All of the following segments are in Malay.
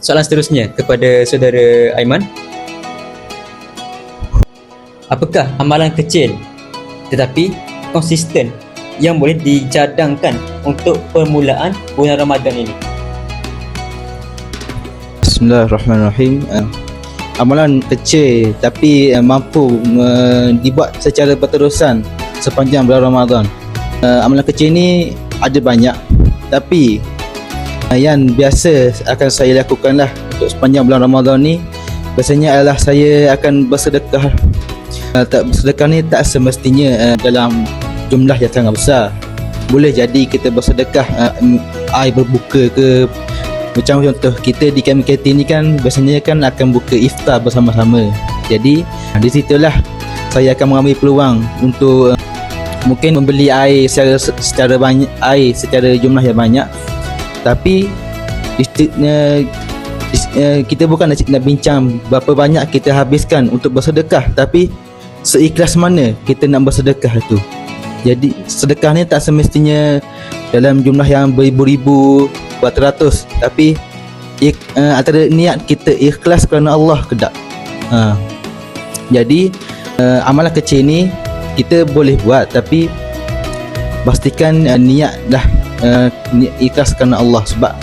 Soalan seterusnya kepada saudara Aiman. Apakah amalan kecil tetapi konsisten yang boleh dicadangkan untuk permulaan bulan Ramadan ini? Bismillahirrahmanirrahim. Amalan kecil tapi mampu dibuat secara berterusan sepanjang bulan Ramadan. Amalan kecil ni ada banyak, tapi yang biasa akan saya lakukanlah untuk sepanjang bulan Ramadan ni biasanya adalah saya akan bersedekah. Bersedekah ni tak semestinya dalam jumlah yang sangat besar. Boleh jadi kita bersedekah air berbuka ke. Macam contoh kita di KMKT ni kan biasanya kan akan buka iftar bersama-sama. Jadi di situlah saya akan mengambil peluang untuk mungkin membeli air secara banyak, air secara jumlah yang banyak. Tapi kita bukan nak bincang berapa banyak kita habiskan untuk bersedekah, tapi seikhlas mana kita nak bersedekah tu. Jadi sedekah ni tak semestinya dalam jumlah yang beribu-ribu, beratus, tapi antara niat kita ikhlas kerana Allah ke tak. Jadi amalan kecil ni kita boleh buat, tapi pastikan niat dah ikhlas kerana Allah. Sebab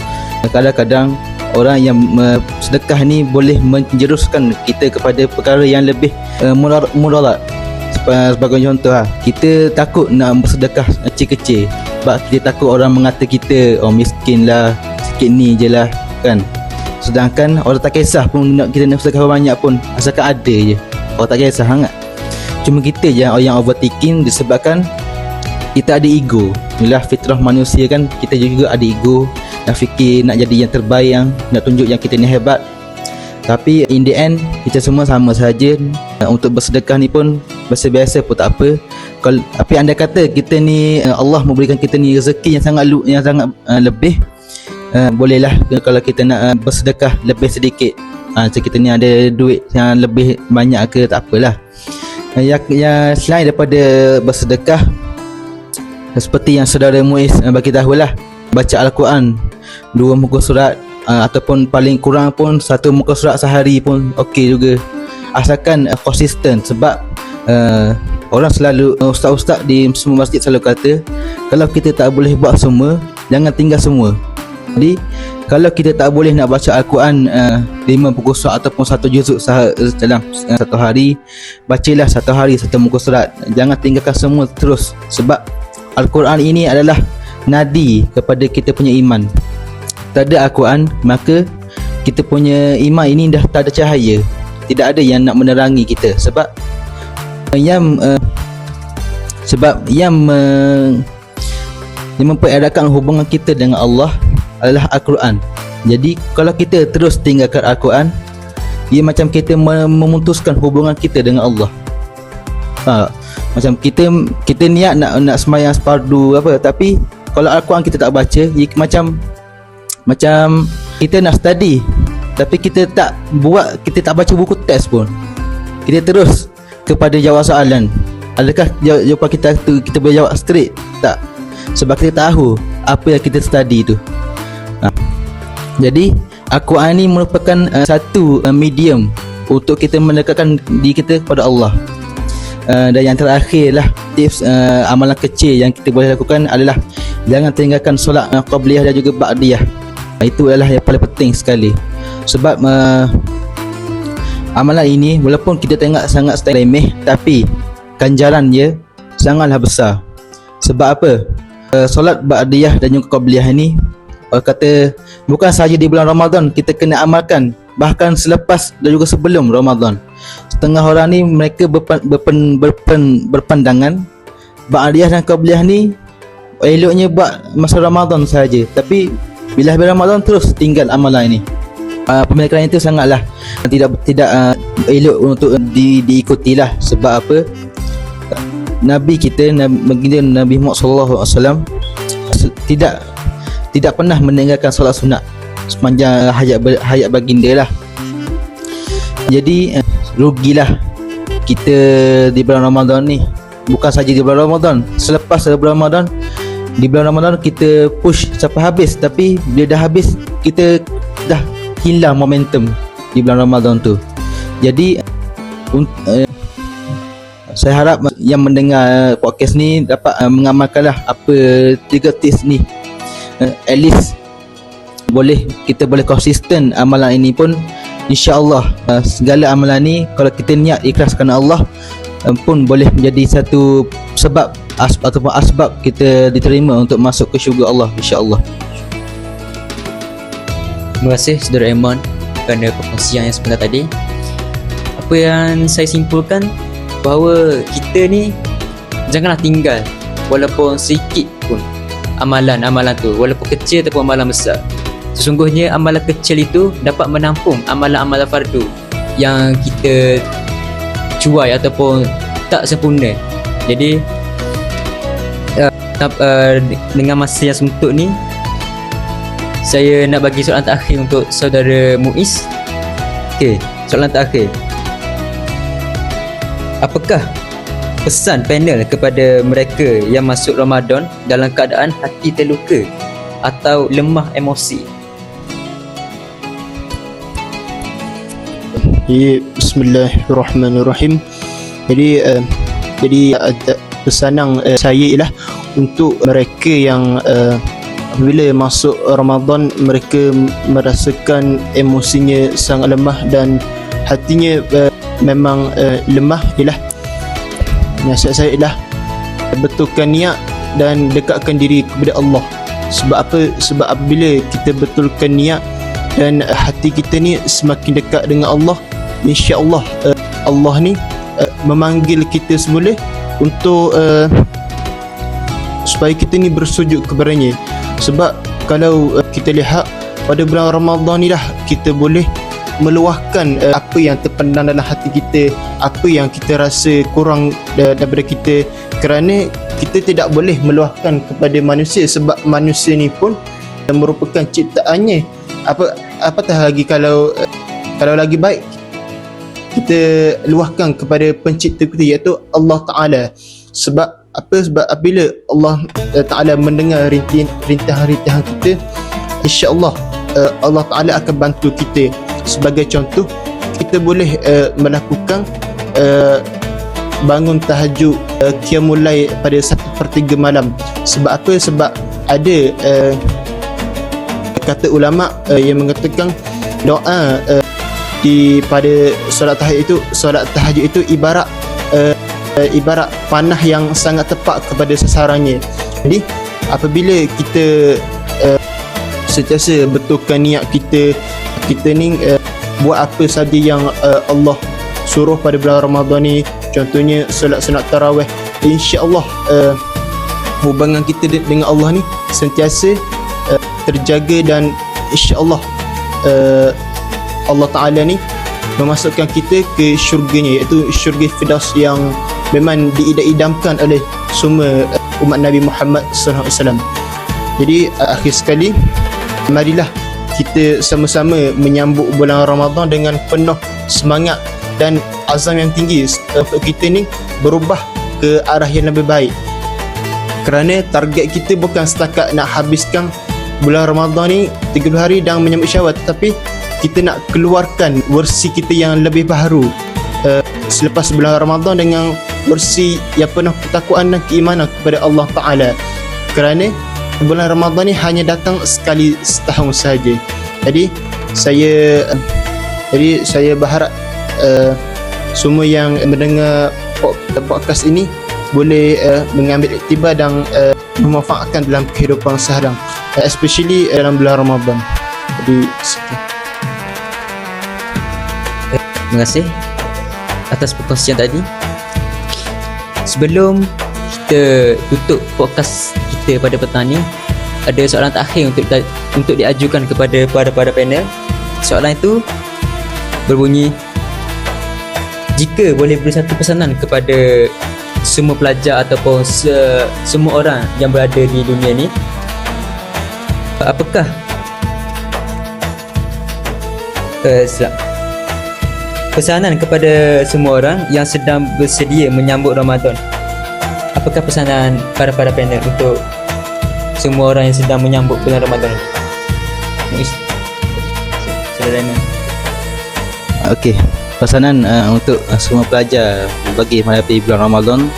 kadang-kadang orang yang sedekah ni boleh menjeruskan kita kepada perkara yang lebih mudarat. Sebagai contoh kita takut nak bersedekah kecil-kecil sebab kita takut orang mengata kita miskin lah, sikit ni je lah kan. Sedangkan orang tak kisah pun kita nak sedekah banyak pun, asalkan ada je, orang tak kisah sangat. Cuma kita je yang overthinking disebabkan kita ada ego. Inilah fitrah manusia kan, kita juga ada ego, nak fikir nak jadi yang terbaik, nak tunjuk yang kita ni hebat. Tapi in the end kita semua sama saja. Untuk bersedekah ni pun biasa-biasa pun tak apa. Tapi anda kata kita ni Allah memberikan kita ni rezeki yang sangat lebih, bolehlah kalau kita nak bersedekah lebih sedikit. Macam kita ni ada duit yang lebih banyak ke, tak apalah. Yang selain daripada bersedekah, seperti yang saudara Muiz bagi tahulah, baca Al-Quran 2 muka surat, ataupun paling kurang pun 1 muka surat sehari pun okey juga, asalkan konsisten. Sebab orang selalu, ustaz-ustaz di semua masjid selalu kata, kalau kita tak boleh buat semua, jangan tinggal semua. Jadi kalau kita tak boleh nak baca Al-Quran 5 muka surat ataupun 1 juzuk dalam 1 hari, bacalah 1 hari 1 muka surat, jangan tinggalkan semua terus. Sebab Al-Quran ini adalah nadi kepada kita punya iman. Tak ada Al-Quran, maka kita punya iman ini dah tak ada cahaya. Tidak ada yang nak menerangi kita. Sebab yang mempereratkan hubungan kita dengan Allah adalah Al-Quran. Jadi kalau kita terus tinggalkan Al-Quran, ia macam kita memutuskan hubungan kita dengan Allah. Macam kita niat nak sembahyang fardu apa, tapi kalau Al-Quran kita tak baca, ia macam kita nak study tapi kita tak baca buku test pun. Kita terus kepada jawab soalan. Adakah jawapan kita boleh jawab straight? Tak. Sebab kita tahu apa yang kita study tu. Jadi Al-Quran ni merupakan satu medium untuk kita mendekatkan diri kita kepada Allah. Dan yang terakhir lah, tips amalan kecil yang kita boleh lakukan adalah jangan tinggalkan solat qabliyah dan juga ba'diyah. Itu adalah yang paling penting sekali. Sebab amalan ini walaupun kita tengok sangat remeh, tapi ganjaran dia sangatlah besar. Sebab apa? Solat ba'diyah dan juga qabliyah ini, orang kata bukan sahaja di bulan Ramadan kita kena amalkan, bahkan selepas dan juga sebelum Ramadan. Setengah orang ni mereka berpandangan ba'diyah dan qabliyah ni eloknya buat masa Ramadan saja, tapi bila habis Ramadan terus tinggal amalan ini. Pemikiran itu sangatlah tidak elok untuk diikutilah. Sebab apa? Nabi kita, Nabi Muhammad SAW tidak pernah meninggalkan solat sunat sepanjang hayat baginda lah. Jadi rugilah kita di bulan Ramadan ni. Bukan saja di bulan Ramadan, selepas bulan Ramadan, di bulan Ramadan kita push sampai habis, tapi bila dah habis kita dah hilang momentum di bulan Ramadan tu. Jadi saya harap yang mendengar podcast ni dapat mengamalkanlah apa 3 tips ni. At least kita boleh konsisten amalan ini pun, insya-Allah segala amalan ni kalau kita niat ikhlas kerana Allah pun boleh menjadi satu sebab ataupun asbab kita diterima untuk masuk ke syurga Allah, insya-Allah. Terima kasih Saudara Aiman kerana perkongsian yang sebentar tadi. Apa yang saya simpulkan, bahawa kita ni janganlah tinggal walaupun sedikit pun amalan-amalan tu, walaupun kecil ataupun amalan besar. Sesungguhnya amalan kecil itu dapat menampung amalan-amalan fardu yang kita cuai ataupun tak sempurna. Jadi dengan masa yang sempit ni, saya nak bagi soalan terakhir untuk Saudara Muiz. Okey, soalan terakhir. Apakah pesan panel kepada mereka yang masuk Ramadan dalam keadaan hati terluka atau lemah emosi? Bismillahirrahmanirrahim. Jadi pesanan saya ialah untuk mereka yang apabila masuk Ramadan mereka merasakan emosinya sangat lemah dan hatinya memang lemah, ialah nasihat saya ialah betulkan niat dan dekatkan diri kepada Allah. Sebab apa? Sebab apabila kita betulkan niat dan hati kita ni semakin dekat dengan Allah, insya-Allah Allah ni memanggil kita semula untuk supaya kita ni bersujud kepadanya. Sebab kalau kita lihat pada bulan Ramadan ni lah kita boleh meluahkan apa yang terpendam dalam hati kita, apa yang kita rasa kurang daripada kita, kerana kita tidak boleh meluahkan kepada manusia sebab manusia ni pun merupakan ciptaannya. Apatah lagi kalau lagi baik kita luahkan kepada pencipta kita, iaitu Allah Ta'ala. Sebab apa? Sebab apabila Allah Ta'ala mendengar rintihan-rintihan kita, insya-Allah Allah Ta'ala akan bantu kita. Sebagai contoh, kita boleh melakukan bangun tahajud qiyamul lail pada 1/3 malam. Sebab apa? Sebab ada kata ulama yang mengatakan doa pada solat tahajud itu ibarat panah yang sangat tepat kepada sasarannya. Jadi apabila kita sentiasa betulkan niat kita ni buat apa saja yang Allah suruh pada bulan Ramadan ni, contohnya solat sunat tarawih, insya-Allah hubungan kita dengan Allah ni sentiasa terjaga dan insya-Allah Allah Ta'ala ni memasukkan kita ke syurganya, iaitu syurga Firdaus yang memang diidam-idamkan oleh semua umat Nabi Muhammad SAW. Jadi akhir sekali, marilah kita sama-sama menyambut bulan Ramadan dengan penuh semangat dan azam yang tinggi untuk kita ni berubah ke arah yang lebih baik. Kerana target kita bukan setakat nak habiskan bulan Ramadan ni 30 hari dan menyambut Syawal, tetapi kita nak keluarkan versi kita yang lebih baru selepas bulan Ramadan dengan versi yang penuh ketakwaan dan keimanan kepada Allah Ta'ala. Kerana bulan Ramadan ni hanya datang sekali setahun sahaja. Jadi saya berharap semua yang mendengar podcast ini boleh mengambil iktibar dan memanfaatkan dalam kehidupan seharian, especially dalam bulan Ramadan. Jadi sekian. Terima kasih atas perkongsian tadi. Sebelum kita tutup podcast kita pada petang ni, ada soalan terakhir untuk diajukan kepada para panel. Soalan itu berbunyi, jika boleh beri satu pesanan kepada semua pelajar ataupun semua orang yang berada di dunia ni, apakah pesanan kepada semua orang yang sedang bersedia menyambut Ramadan? Apakah pesanan para panel untuk semua orang yang sedang menyambut bulan Ramadan? Saudara Aiman. Okey, pesanan untuk semua pelajar bagi menghadapi bulan Ramadan.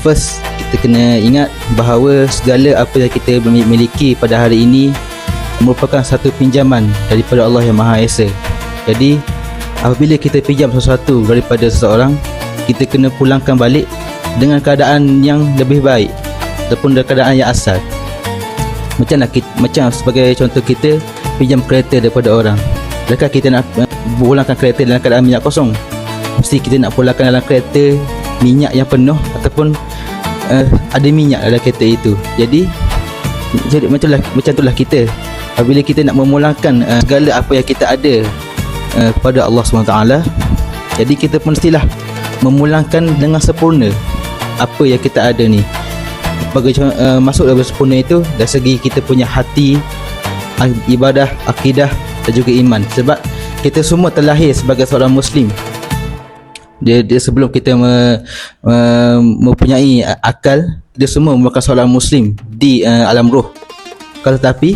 First, kita kena ingat bahawa segala apa yang kita miliki pada hari ini merupakan satu pinjaman daripada Allah yang Maha Esa. Jadi, apabila kita pinjam sesuatu daripada seseorang, kita kena pulangkan balik dengan keadaan yang lebih baik ataupun dengan keadaan yang asal. Macam sebagai contoh, kita pinjam kereta daripada orang. Adakah kita nak pulangkan kereta dalam keadaan minyak kosong? Mesti kita nak pulangkan dalam kereta minyak yang penuh ataupun ada minyak dalam kereta itu. Jadi macam itulah kita. Apabila kita nak memulangkan segala apa yang kita ada kepada Allah SWT, jadi kita pun mestilah memulangkan dengan sempurna apa yang kita ada ni. Masuk dalam sempurna itu dari segi kita punya hati, ibadah, akidah dan juga iman. Sebab kita semua terlahir sebagai seorang Muslim. Dia sebelum kita mempunyai akal, kita semua merupakan seorang Muslim di alam roh. Kalau tetapi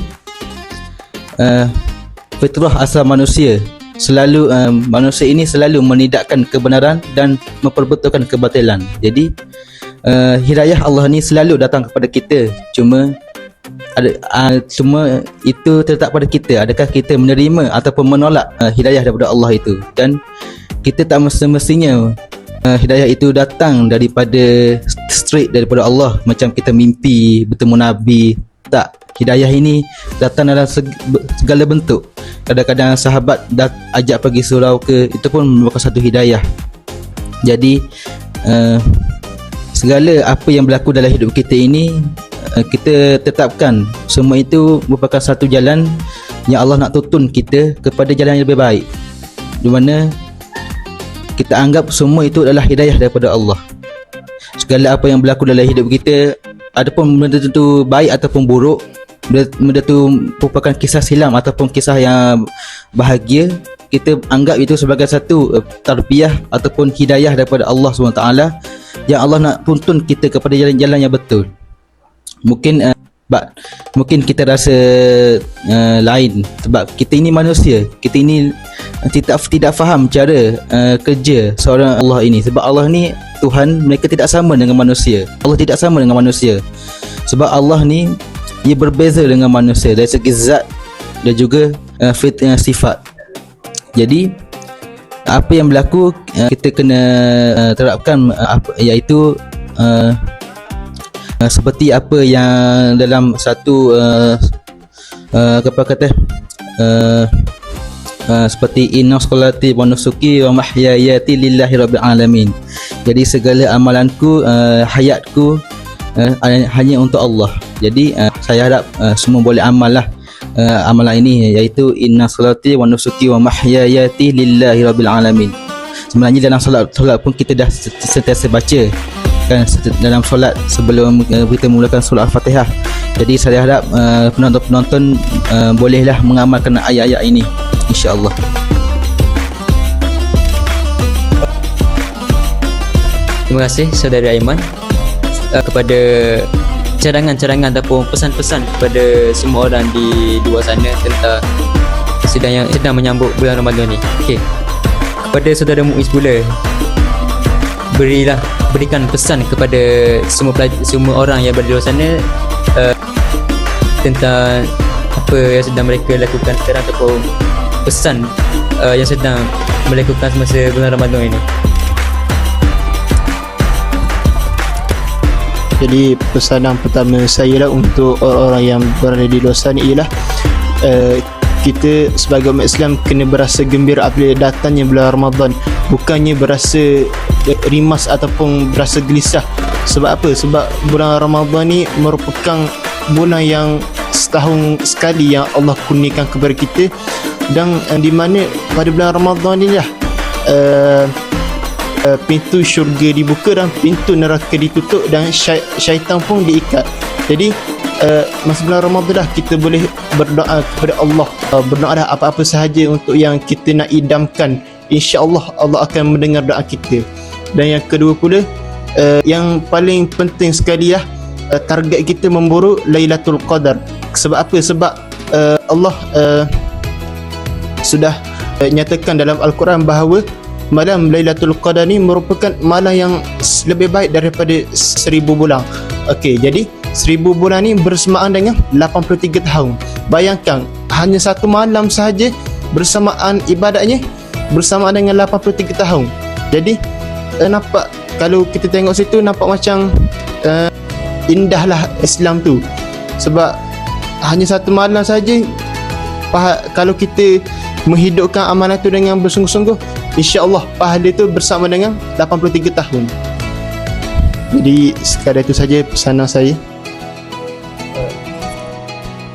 fitrah asal manusia selalu manusia ini selalu menidakkan kebenaran dan memperbetulkan kebatilan. Jadi hidayah Allah ni selalu datang kepada kita. Cuma itu terletak pada kita. Adakah kita menerima ataupun menolak hidayah daripada Allah itu? Dan kita tak semestinya hidayah itu datang daripada straight daripada Allah, macam kita mimpi bertemu Nabi. Tak, hidayah ini datang dalam segala bentuk. Kadang-kadang sahabat ajak pergi surau ke, itu pun merupakan satu hidayah. Jadi segala apa yang berlaku dalam hidup kita ini, kita tetapkan semua itu merupakan satu jalan yang Allah nak tuntun kita kepada jalan yang lebih baik, di mana kita anggap semua itu adalah hidayah daripada Allah. Segala apa yang berlaku dalam hidup kita, adapun benda itu baik ataupun buruk, benda itu merupakan kisah silam ataupun kisah yang bahagia, kita anggap itu sebagai satu tarbiyah ataupun hidayah daripada Allah SWT, yang Allah nak tuntun kita kepada jalan-jalan yang betul. Mungkin kita rasa lain sebab kita ini manusia, kita ini tidak faham cara kerja seorang Allah ini. Sebab Allah ni Tuhan, mereka tidak sama dengan manusia. Allah tidak sama dengan manusia. Sebab Allah ni ia berbeza dengan manusia dari segi zat dan juga sifat. Jadi apa yang berlaku kita kena terapkan, iaitu seperti apa yang dalam satu seperti inna sholati wa nusuki wa mahyayati lillahi rabbil alamin. Jadi segala amalanku, hayatku hanya untuk Allah. Jadi saya harap semua boleh amallah amalan ini, iaitu inna sholati wa nusuki wa mahyayati lillahi rabbil alamin. Sebenarnya dalam solat pun kita dah sentiasa baca kan, dalam solat sebelum kita mulakan surah Al-Fatihah. Jadi saya harap penonton-penonton bolehlah mengamalkan ayat-ayat ini, insya-Allah. Terima kasih saudara Aiman kepada cadangan-cadangan ataupun pesan-pesan kepada semua orang di luar sana tentang sedang menyambut bulan Ramadan ni. Okey. Kepada saudara Muiz pula, berikan pesan kepada semua orang yang berada di luar sana tentang apa yang sedang mereka lakukan sekarang ataupun pesan yang sedang melakukan semasa bulan Ramadan ini. Jadi pesanan pertama saya lah untuk orang-orang yang berada di luar sana ialah kita sebagai umat Islam kena berasa gembira apabila datangnya bulan Ramadan, bukannya berasa rimas ataupun berasa gelisah. Sebab apa? Sebab bulan Ramadan ni merupakan bulan yang setahun sekali yang Allah kurniakan kepada kita, dan di mana pada bulan Ramadan ni lah pintu syurga dibuka dan pintu neraka ditutup dan syaitan pun diikat. Jadi masa bulan Ramadan dah kita boleh berdoa kepada Allah, berdoa dah apa-apa sahaja untuk yang kita nak idamkan, insya-Allah Allah akan mendengar doa kita. Dan yang kedua pula, yang paling penting sekali lah, target kita memburu Lailatul Qadar. Sebab apa? Sebab Allah sudah nyatakan dalam Al-Quran bahawa malam Lailatul Qadar ni merupakan malam yang lebih baik daripada 1000 bulan. Okey, jadi 1000 bulan ni bersamaan dengan 83 tahun. Bayangkan hanya satu malam sahaja bersamaan ibadatnya bersamaan dengan 83 tahun. Jadi nampak, kalau kita tengok situ nampak macam indahlah Islam tu. Sebab hanya satu malam saja, kalau kita menghidupkan amalan tu dengan bersungguh-sungguh, insya-Allah pahala itu bersama dengan 83 tahun. Jadi sekadar itu saja pesanan saya.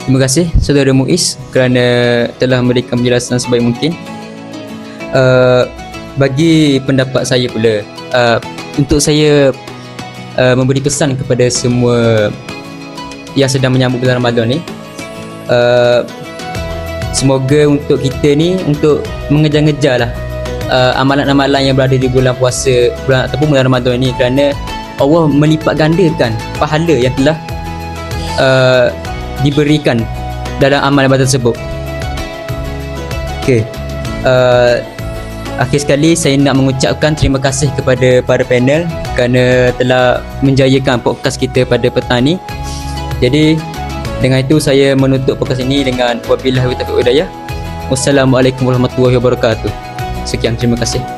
Terima kasih Saudara Muiz kerana telah memberikan penjelasan sebaik mungkin. Bagi pendapat saya pula, untuk saya memberi pesan kepada semua yang sedang menyambut bulan Ramadan ni, semoga untuk kita ni untuk mengejar-ngejar lah amalan-amalan yang berada di bulan puasa ataupun bulan Ramadan ni, kerana Allah melipat gandakan pahala yang telah diberikan dalam amalan ibadat tersebut. Okey, akhir sekali saya nak mengucapkan terima kasih kepada para panel kerana telah menjayakan podcast kita pada petang ni. Jadi dengan itu saya menutup podcast ini dengan wabillahi taufiq wal hidayah. Wassalamualaikum warahmatullahi wabarakatuh. Sekian, terima kasih.